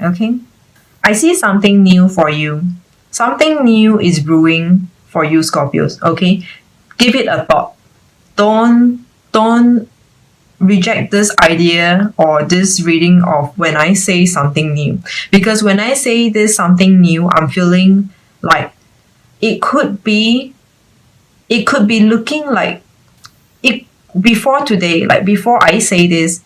Okay? I see something new for you. Something new is brewing for you, Scorpios. Okay? Give it a thought. Don't reject this idea or this reading of when I say something new. Because when I say this something new, I'm feeling like it could be looking like it before today, like before I say this,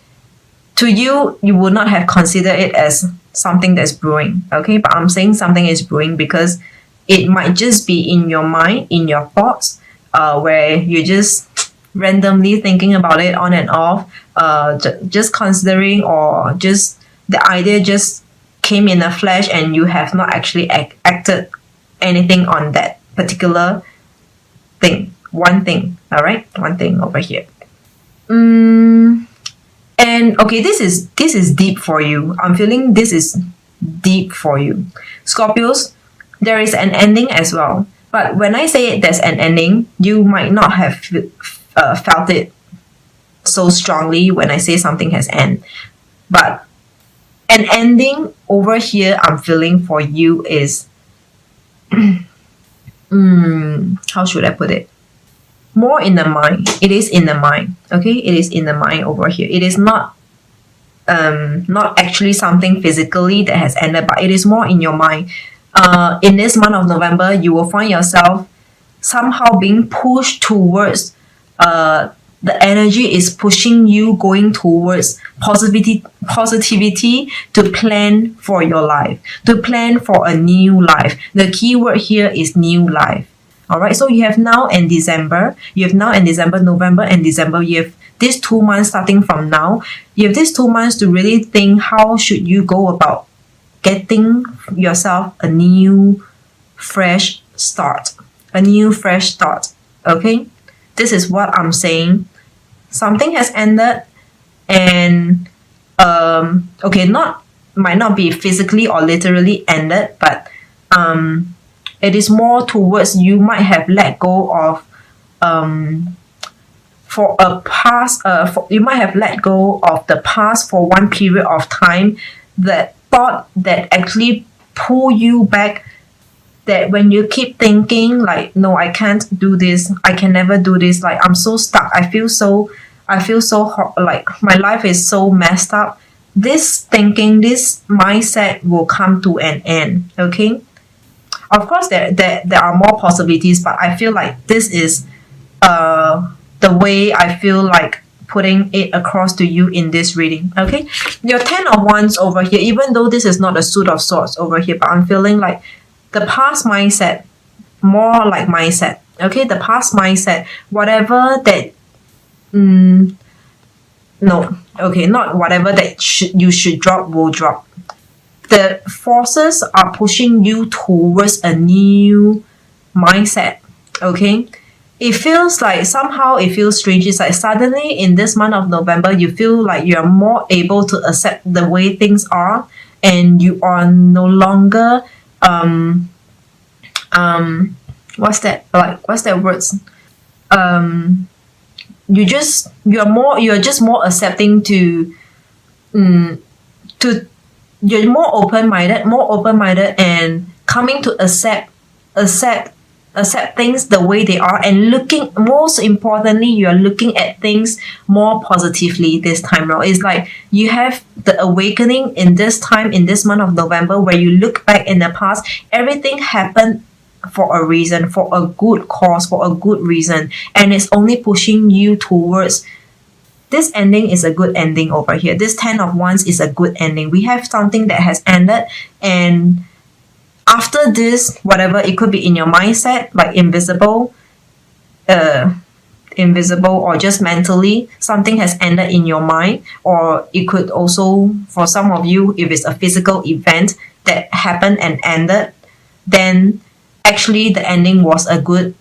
to you, you would not have considered it as something that's brewing. Okay, but I'm saying something is brewing because it might just be in your mind, in your thoughts, where you're just randomly thinking about it on and off, just considering, or just the idea just came in a flash and you have not actually acted anything on that particular thing. One thing, all right, one thing over here. And okay, this is deep for you. I'm feeling this is deep for you, Scorpios. There is an ending as well, but when I say there's an ending, you might not have felt it so strongly when I say something has end. But an ending over here I'm feeling for you is how should I put it? More in the mind. It is in the mind. Okay, it is in the mind over here. It is not actually something physically that has ended, but it is more in your mind. In this month of November, you will find yourself somehow being pushed towards the energy is pushing you going towards positivity to plan for your life, to plan for a new life. The key word here is new life. All right, so you have now and December, November and December. You have these 2 months starting from now. You have these 2 months to really think how should you go about getting yourself a new fresh start. Okay, this is what I'm saying. Something has ended, and okay, might not be physically or literally ended, but it is more towards you might have let go of for a past you might have let go of the past for one period of time, that thought that actually pull you back, that when you keep thinking like, no, I can't do this, I can never do this, like I'm so stuck, I feel so like my life is so messed up, this thinking, this mindset will come to an end. Okay, of course there are more possibilities, but I feel like this is the way I feel like putting it across to you in this reading. Okay, your 10 of Wands over here, even though this is not a suit of swords over here, but I'm feeling like the past mindset, more like mindset. Okay, the past mindset, whatever that no, okay, not whatever that you should drop will drop. The forces are pushing you towards a new mindset. Okay, it feels like somehow it feels strange. It's like suddenly in this month of November, you feel like you're more able to accept the way things are, and you are no longer what's that words, you're just more accepting to you're more open-minded and coming to accept things the way they are, and looking, most importantly, you're looking at things more positively this time around. It's like you have the awakening in this time, in this month of November, where you look back in the past, everything happened for a reason, for a good cause, for a good reason, and it's only pushing you towards this ending. Is a good ending over here. This 10 of Wands is a good ending. We have something that has ended, and after this, whatever, it could be in your mindset, like invisible, or just mentally, something has ended in your mind, or it could also, for some of you, if it's a physical event that happened and ended, then actually the ending was a good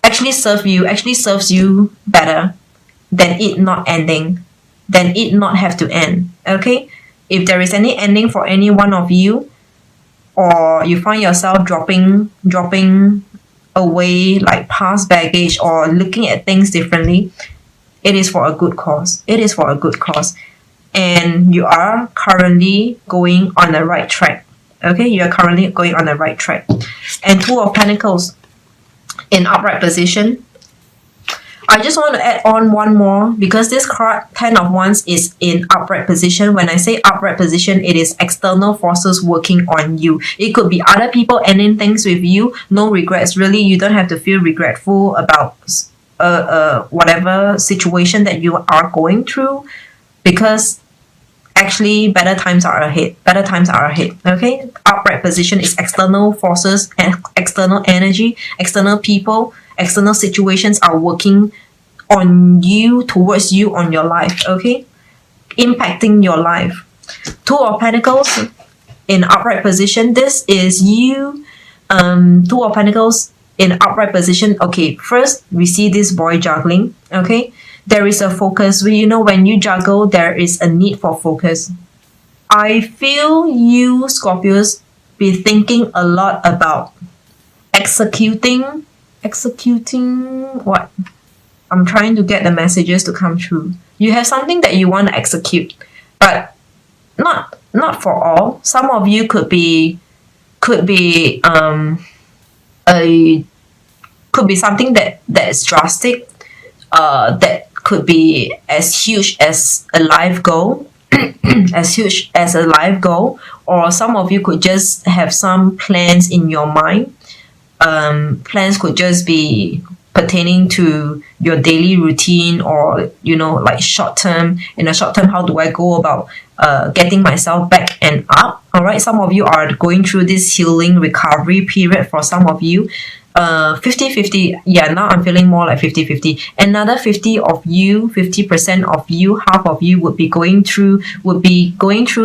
actually serves you better than it not ending, than it not have to end. Okay, if there is any ending for any one of you, or you find yourself dropping away like past baggage, or looking at things differently, it is for a good cause. and you are currently going on the right track. Okay, you're currently going on the right track. And Two of Pentacles in upright position. I just want to add on one more, because this card, Ten of Wands, is in upright position. When I say upright position, it is external forces working on you. It could be other people ending things with you. No regrets, really. You don't have to feel regretful about whatever situation that you are going through, because actually better times are ahead. Better times are ahead. Okay, upright position is external forces and external energy, external people, external situations are working on you, towards you, on your life. Okay, impacting your life. Two of Pentacles in upright position. This is you. Two of Pentacles in upright position. Okay, first we see this boy juggling. Okay, there is a focus. When you juggle, there is a need for focus. I feel you, Scorpios, be thinking a lot about executing what? I'm trying to get the messages to come through. You have something that you want to execute, but not for all. Some of you could be something that is drastic, that could be as huge as a life goal, or some of you could just have some plans in your mind. Plans could just be pertaining to your daily routine, or like short term. In a short term, how do I go about getting myself back and up? All right, some of you are going through this healing recovery period. For some of you, 50-50. Yeah, now I'm feeling more like 50-50. Another 50% of you, half of you would be going through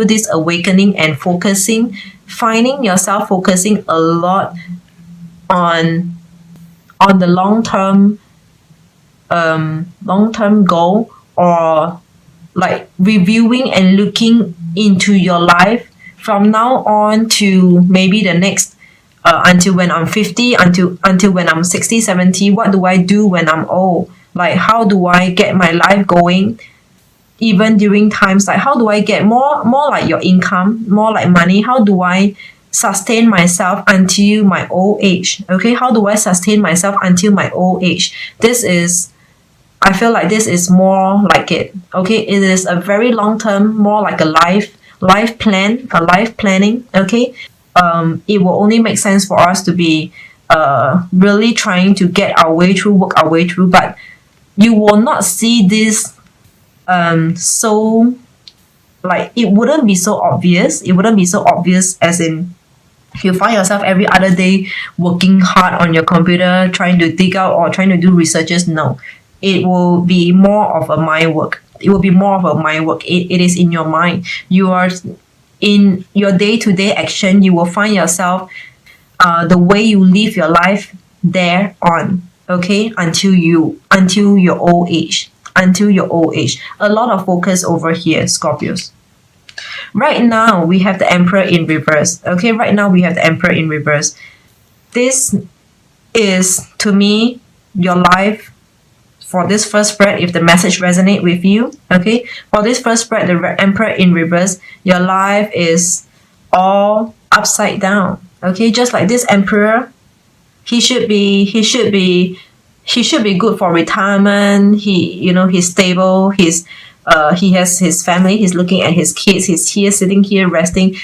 this awakening and finding yourself focusing a lot on the long-term goal, or like reviewing and looking into your life from now on to maybe the next, until when I'm 50, until when I'm 60, 70. What do I do when I'm old? Like, how do I get my life going even during times, like how do I get more like your income, more like money? How do I sustain myself until my old age? Okay, how do I sustain myself until my old age? I feel like this is more like it. Okay, it is a very long term, more like a life planning. Okay, it will only make sense for us to be really trying to get our way through, work our way through, but you will not see this so like it wouldn't be so obvious. As in you find yourself every other day working hard on your computer, trying to dig out or trying to do researches. No, it will be more of a mind work. It is in your mind. You are in your day-to-day action. You will find yourself the way you live your life there on, okay, until your old age. A lot of focus over here, Scorpios. Right now, we have the Emperor in reverse. Okay, This is, to me, your life for this first spread, if the message resonates with you. Okay, for this first spread, the Emperor in reverse, your life is all upside down. Okay, just like this Emperor, he should be good for retirement. He's stable. He has his family. He's looking at his kids. He's here, sitting here, resting.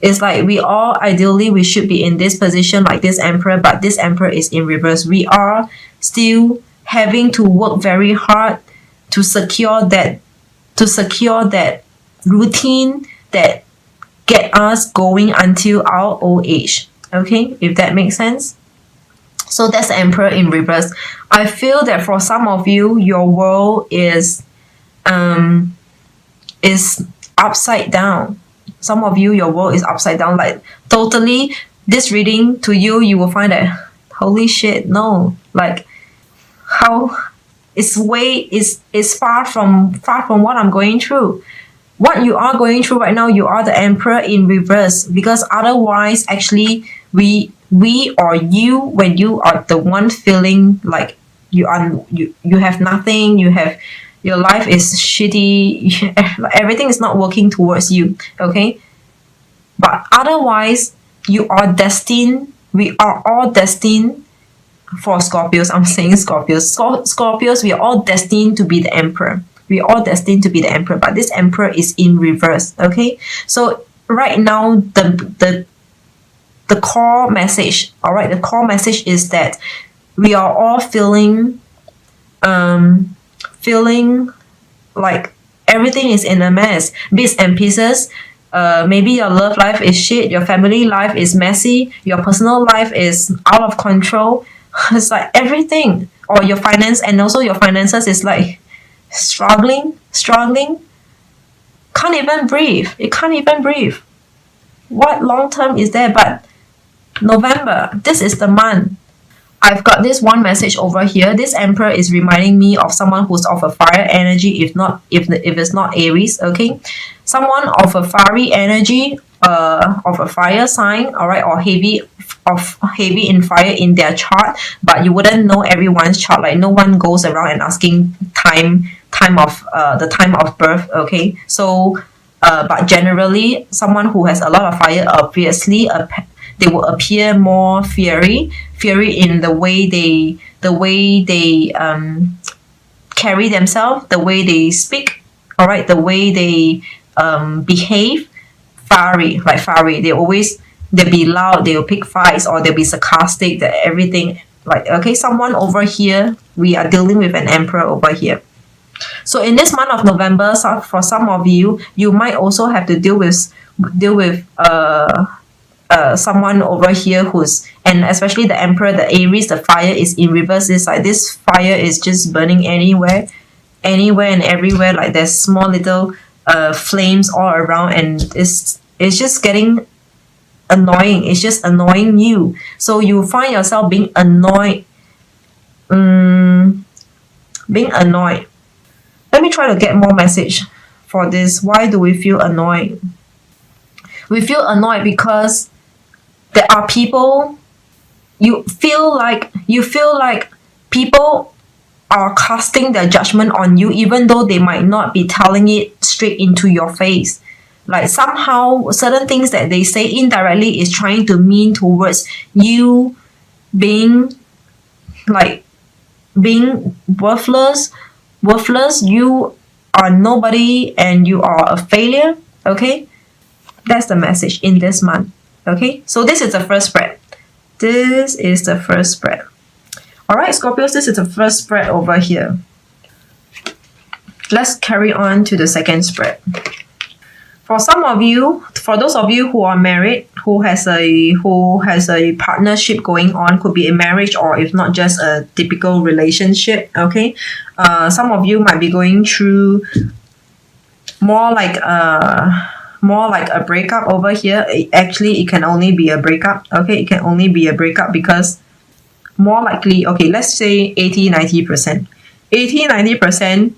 It's like we should be in this position like this Emperor, but this Emperor is in reverse. We are still having to work very hard to secure that routine that get us going until our old age. Okay, if that makes sense. So that's the Emperor in reverse. I feel that for some of you, your world is upside down. Some of you, your world is upside down. Like totally, this reading to you, you will find that holy shit, no, like how it's far from what I'm going through. What you are going through right now, you are the Emperor in reverse, because otherwise, actually, we or you, when you are the one feeling like you have nothing, you have your life is shitty, everything is not working towards you, okay? But otherwise, you are destined, we are all destined for Scorpios. I'm saying Scorpios. Scorpios, we are all destined to be the emperor. We are all destined to be the emperor, but this emperor is in reverse, okay? So right now, the core message, all right, the core message is that we are all feeling like everything is in a mess, bits and pieces. Maybe your love life is shit, your family life is messy, your personal life is out of control. It's like everything, or your finance, and also your finances is like struggling. Can't even breathe. It can't even breathe. What long term is there? But November, this is the month. I've got this one message over here. This emperor is reminding me of someone who's of a fire energy, if it's not Aries, okay? Someone of a fiery energy, of a fire sign, all right, or heavy in fire in their chart, but you wouldn't know everyone's chart. Like no one goes around and asking the time of birth, okay? So but generally someone who has a lot of fire, obviously they will appear more fiery in the way they carry themselves, the way they speak, all right, the way they behave. Fiery. They'll be loud, they'll pick fights, or they'll be sarcastic, that everything, like, okay, someone over here, we are dealing with an emperor over here. So in this month of November, for some of you, you might also have to deal with someone over here who's, and especially the emperor, the Aries, the fire is in reverse. It's like this fire is just burning anywhere and everywhere. Like there's small little flames all around, and it's just getting annoying. It's just annoying you. So you find yourself being annoyed. Let me try to get more message for this. Why do we feel annoyed? We feel annoyed because there are people, you feel like people are casting their judgment on you, even though they might not be telling it straight into your face. Like somehow certain things that they say indirectly is trying to mean towards you being worthless. You are nobody and you are a failure, okay? That's the message in this month, okay? So this is the first spread. All right, Scorpios, this is the first spread over here. Let's carry on to the second spread. For those of you who are married, who has a partnership going on, could be a marriage or if not just a typical relationship, okay? Some of you might be going through more like a breakup over here. Actually, it can only be a breakup, okay? It can only be a breakup because more likely, okay, let's say 80-90%. 80-90%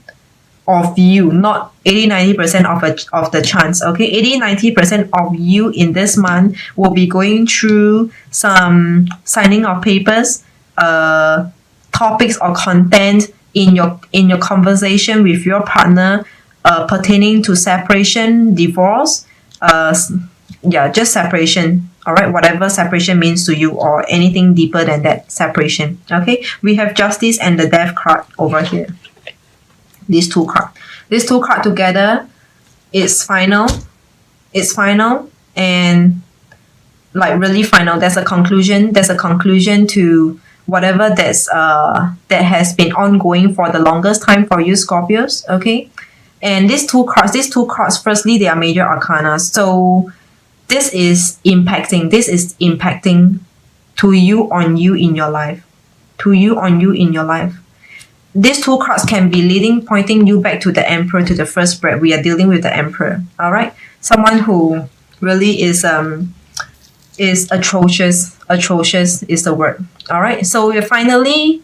of you, not 80-90% of the chance, okay? 80-90% of you in this month will be going through some signing of papers, topics or content in your conversation with your partner, pertaining to separation, divorce, just separation, all right, whatever separation means to you, or anything deeper than that separation, okay? We have Justice and the Death card over here. These two cards together, it's final, and like really final. There's a conclusion to whatever that has been ongoing for the longest time for you, Scorpios, okay? And these two cards, firstly, they are major arcana. So this is impacting to you on you in your life. These two cards can be pointing you back to the Emperor, to the first spread. We are dealing with the Emperor, all right? Someone who really is atrocious. Atrocious is the word, all right? So we're finally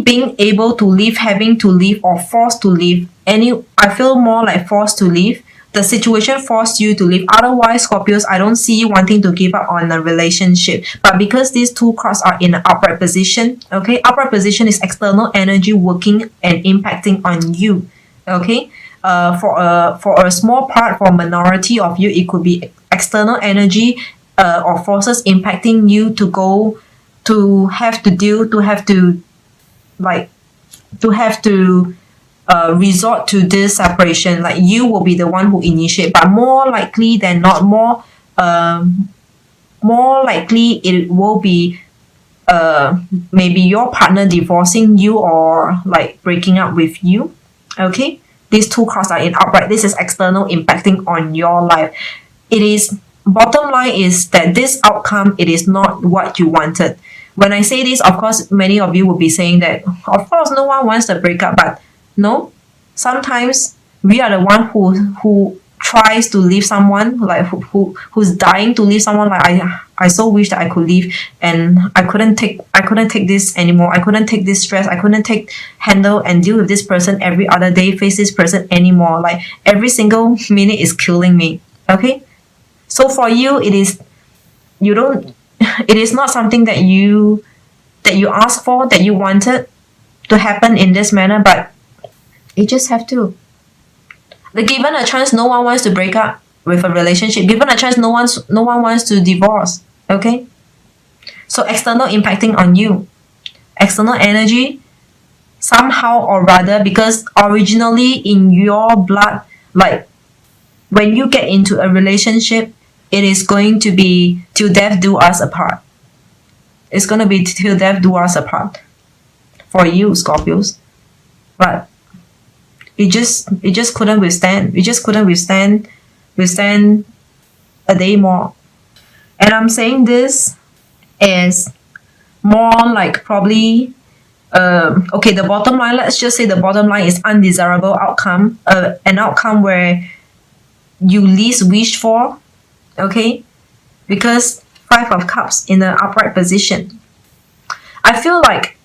being able to leave, having to leave, or forced to leave. I feel more like forced to leave the situation forced you to leave. Otherwise, Scorpios, I don't see you wanting to give up on a relationship. But because these two cards are in an upright position, okay, upright position is external energy working and impacting on you, okay. For a small part, for a minority of you, it could be external energy or forces impacting you to go to have to deal to have to like to have to resort to this separation. Like you will be the one who initiate, but more likely than not, more likely it will be maybe your partner divorcing you or like breaking up with you. Okay, these two cards are in upright. This is external impacting on your life. It is, bottom line is that this outcome, it is not what you wanted. When I say this, of course, many of you will be saying that, of course, no one wants to break up, but no, sometimes we are the one who tries to leave someone, like who's dying to leave someone. Like I so wish that I could leave, and I couldn't take this anymore. I couldn't take this stress. I couldn't handle and deal with this person every other day, face this person anymore. Like every single minute is killing me. Okay, so for you, it is, you don't. It is not something that you asked for, that you wanted to happen in this manner, but you just have to. Like, given a chance, no one wants to break up with a relationship. Given a chance, no one wants to divorce. Okay? So external impacting on you. External energy, somehow or rather, because originally in your blood, like when you get into a relationship, it is going to be till death do us apart. It's going to be till death do us apart for you, Scorpios. But it just couldn't withstand. It just couldn't withstand a day more. And I'm saying this as more like probably okay, the bottom line, let's just say the bottom line is undesirable outcome, an outcome where you least wished for. Okay, because 5 of Cups in an upright position. I feel like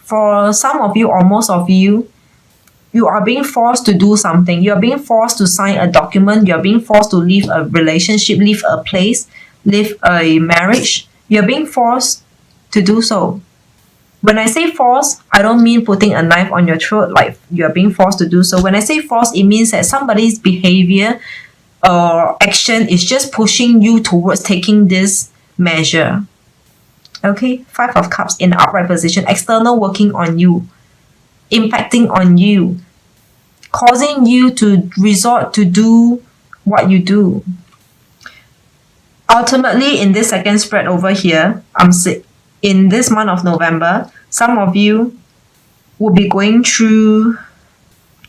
for some of you or most of you, you are being forced to do something. You are being forced to sign a document. You are being forced to leave a relationship, leave a place, leave a marriage. You are being forced to do so. When I say force, I don't mean putting a knife on your throat, like you are being forced to do so. When I say force, it means that somebody's behavior or action is just pushing you towards taking this measure. Okay, 5 of Cups in the upright position, external working on you, impacting on you, causing you to resort to do what you do. Ultimately, in this second spread over here, in this month of November, some of you will be going through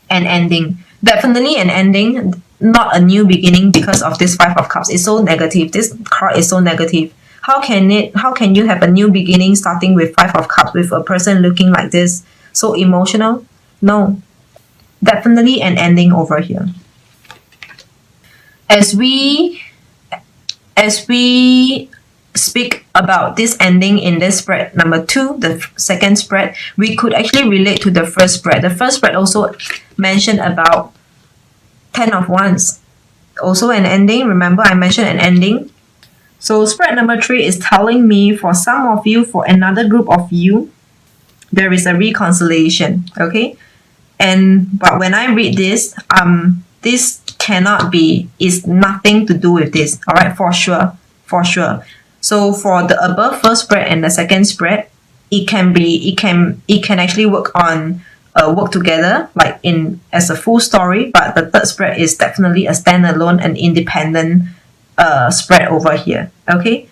an ending. Definitely an ending, not a new beginning, because of this 5 of Cups. It's so negative. This card is so negative. How can you have a new beginning starting with 5 of Cups with a person looking like this? So emotional? No. Definitely an ending over here. As we speak about this ending in this spread number 2, the second spread, we could actually relate to the first spread. The first spread also mentioned about 10 of Wands. Also an ending. Remember, I mentioned an ending. So spread number 3 is telling me, for some of you, for another group of you, there is a reconciliation. Okay? But when I read this, this cannot be, is nothing to do with this. Alright, for sure. So for the above first spread and the second spread, it can actually work together, like as a full story. But the third spread is definitely a standalone and independent spread over here. Okay,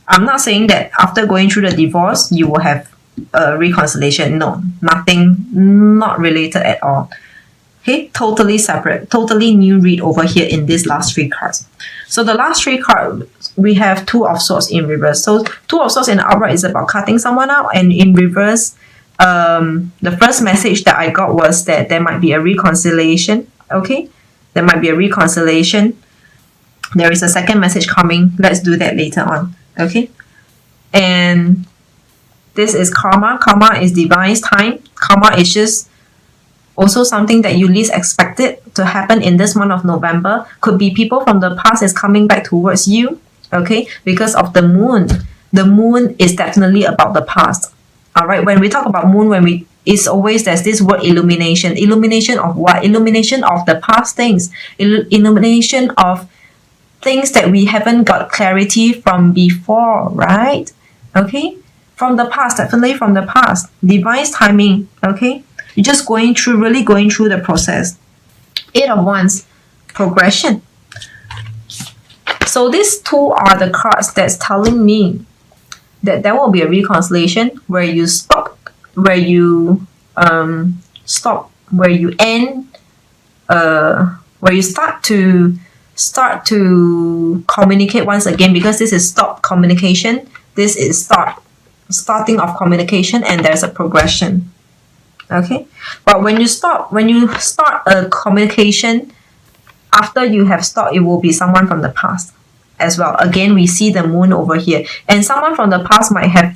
I'm not saying that after going through the divorce you will have a reconciliation. No, nothing, not related at all. Okay, totally separate, totally new read over here in these last 3 cards. So the last 3 cards, we have 2 of Swords in reverse. So 2 of Swords in the upright is about cutting someone out, and in reverse, the first message that I got was that there might be a reconciliation. Okay, there might be a reconciliation. There is a second message coming. Let's do that later on. Okay, and this is karma. Karma is divine time. Karma is just Also, something that you least expected to happen in this month of November could be people from the past is coming back towards you, okay, because of the moon. The moon is definitely about the past. All right, when we talk about moon, it's always there's this word illumination. Illumination of what? Illumination of the past things. Illumination of things that we haven't got clarity from before, right? Okay, from the past, definitely from the past. Divine timing, okay? You're just really going through the process. 8 of Wands, progression. So these two are the cards that's telling me that there will be a reconciliation where you stop, where you end, where you start to communicate once again, because this is stop communication. This is starting of communication, and there's a progression. Okay, but when you start a communication, after you have stopped, it will be someone from the past as well. Again, we see the moon over here, and someone from the past might have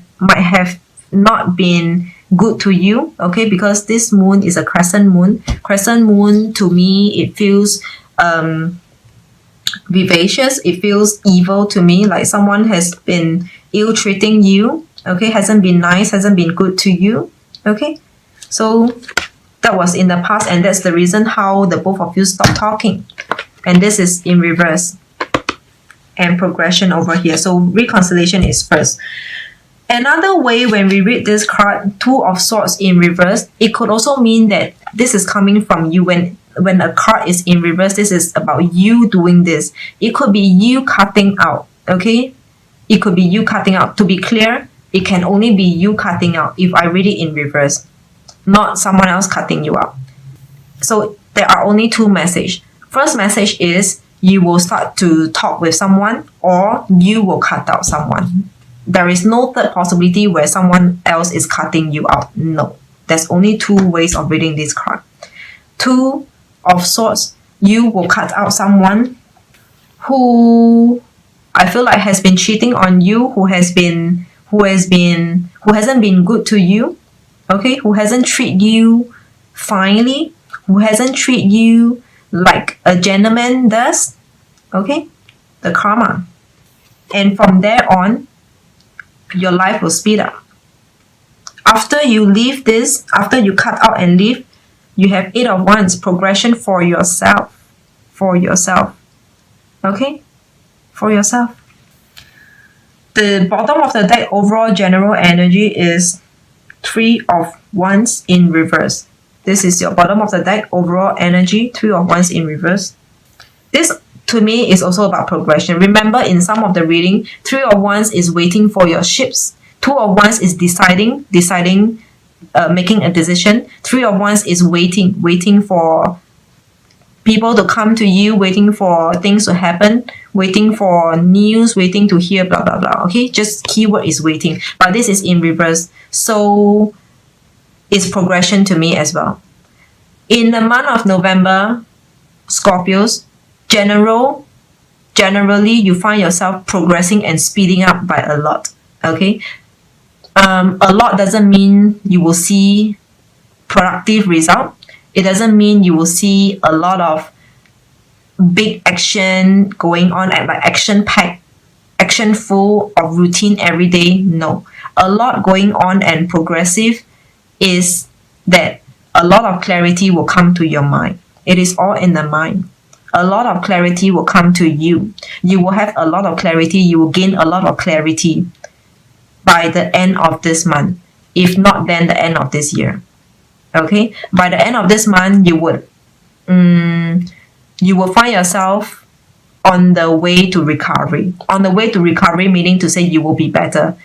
not been good to you, okay, because this moon is a crescent moon. Crescent moon, to me, it feels vivacious. It feels evil to me, like someone has been ill-treating you, okay, hasn't been nice, hasn't been good to you, okay. So that was in the past, and that's the reason how the both of you stopped talking. And this is in reverse. And progression over here. So reconciliation is first. Another way when we read this card, 2 of Swords in reverse, it could also mean that this is coming from you. When a card is in reverse, this is about you doing this. It could be you cutting out, okay? It could be you cutting out. To be clear, it can only be you cutting out if I read it in reverse, not someone else cutting you out. So there are only 2 messages. First message is you will start to talk with someone, or you will cut out someone. There is no third possibility where someone else is cutting you out. No. There's only 2 ways of reading this card. 2 of Swords, you will cut out someone who I feel like has been cheating on you, who hasn't been good to you, okay, who hasn't treated you finely, who hasn't treated you like a gentleman does, okay, the karma. And from there on, your life will speed up. After you leave this, after you cut out and leave, you have 8 of Wands, progression for yourself. Okay, for yourself. The bottom of the deck, overall general energy, is 3 of Wands in reverse. This is your bottom of the deck, overall energy, 3 of Wands in reverse. This, to me, is also about progression. Remember, in some of the reading, 3 of Wands is waiting for your ships. 2 of Wands is deciding, making a decision. 3 of Wands is waiting for people to come to you, waiting for things to happen, waiting for news, waiting to hear blah blah blah. Okay, just keyword is waiting, but this is in reverse, so it's progression to me as well. In the month of November, Scorpios, generally you find yourself progressing and speeding up by a lot. Okay, a lot doesn't mean you will see productive result. It doesn't mean you will see a lot of big action going on, like action-packed, action full of routine every day. No. A lot going on and progressive is that a lot of clarity will come to your mind. It is all in the mind. A lot of clarity will come to you. You will have a lot of clarity. You will gain a lot of clarity by the end of this month. If not, then the end of this year. Okay, by the end of this month, you will find yourself on the way to recovery. On the way to recovery, meaning to say you will be better.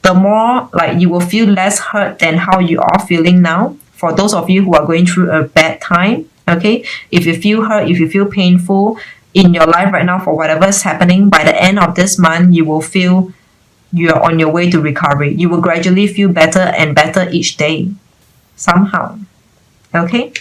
The more, like, you will feel less hurt than how you are feeling now. For those of you who are going through a bad time, okay, if you feel hurt, if you feel painful in your life right now for whatever is happening, by the end of this month, you will feel you're on your way to recovery. You will gradually feel better and better each day. Somehow. Okay?